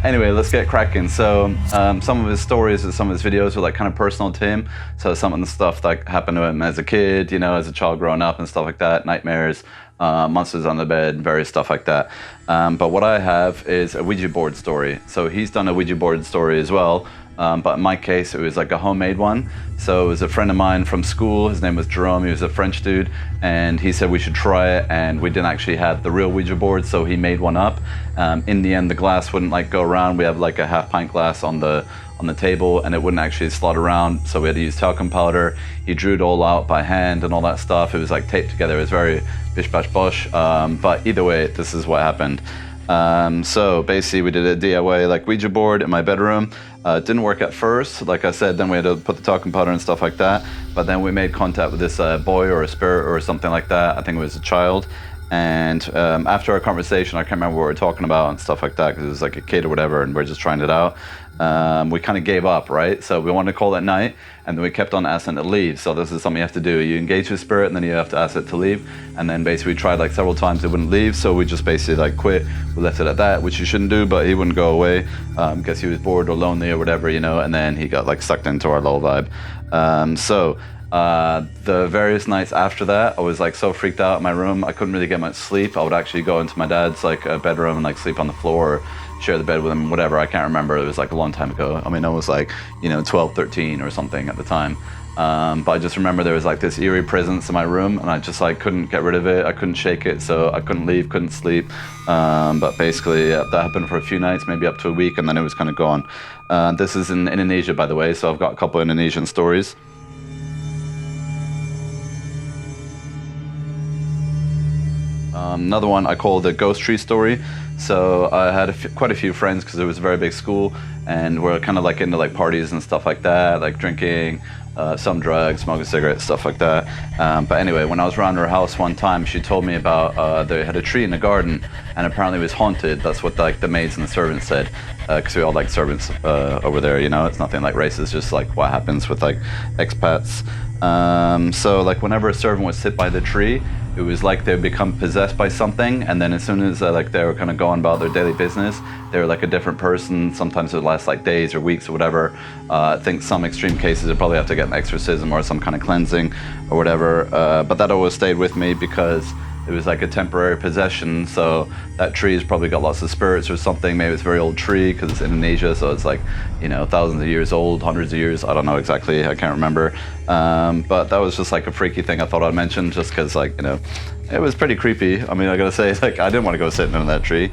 Anyway, let's get cracking. So some of his stories and some of his videos were like kind of personal to him. So some of the stuff that happened to him as a kid, you know, as a child growing up and stuff like that, nightmares, monsters on the bed, various stuff like that. But what I have is a Ouija board story. So he's done a Ouija board story as well. But in my case, it was like a homemade one. So it was a friend of mine from school. His name was Jerome. He was a French dude. And he said we should try it. And we didn't actually have the real Ouija board, so he made one up. In the end, the glass wouldn't like go around. We have like a half pint glass on the table, and it wouldn't actually slot around. So we had to use talcum powder. He drew it all out by hand and all that stuff. It was like taped together. It was very bish bash bosh. But either way, this is what happened. So basically we did a DIY like Ouija board in my bedroom. It didn't work at first, like I said, then we had to put the talcum powder and stuff like that. But then we made contact with this boy or a spirit or something like that. I think it was a child. And after our conversation, I can't remember what we were talking about and stuff like that, because it was like a kid or whatever, and we're just trying it out. We kind of gave up, right? So we wanted to call at night, and then we kept on asking it to leave. So this is something you have to do. You engage with spirit, and then you have to ask it to leave. And then basically we tried like several times, it wouldn't leave. So we just basically like quit. We left it at that, which you shouldn't do, but he wouldn't go away because he was bored or lonely or whatever, you know, and then he got like sucked into our little vibe. The various nights after that, I was like so freaked out in my room. I couldn't really get much sleep. I would actually go into my dad's like bedroom and like sleep on the floor, or share the bed with him, whatever. I can't remember. It was like a long time ago. I mean, I was like, you know, 12, 13 or something at the time. But I just remember there was like this eerie presence in my room, and I just like couldn't get rid of it. I couldn't shake it, so I couldn't leave, couldn't sleep. But basically, yeah, that happened for a few nights, maybe up to a week, and then it was kind of gone. This is in Indonesia, by the way, so I've got a couple of Indonesian stories. Another one I call the ghost tree story. So I had quite a few friends because it was a very big school, and we're kind of like into like parties and stuff like that, like drinking, some drugs, smoking cigarettes, stuff like that. But anyway, when I was around her house one time, she told me about they had a tree in the garden, and apparently it was haunted. That's what like the maids and the servants said, because we all like servants over there, you know. It's nothing like racist, just like what happens with like expats. So like whenever a servant would sit by the tree, it was like they would become possessed by something, and then as soon as like they were kind of going about their daily business, they were like a different person. Sometimes it would last like days or weeks or whatever. I think some extreme cases would probably have to get an exorcism or some kind of cleansing or whatever. But that always stayed with me because it was like a temporary possession. So that tree has probably got lots of spirits or something. Maybe it's a very old tree because it's Indonesia, so it's like, you know, thousands of years old, hundreds of years. I don't know exactly. I can't remember. But that was just like a freaky thing I thought I'd mention, just because, like, you know, it was pretty creepy. I mean, I gotta say, like, I didn't want to go sitting under that tree.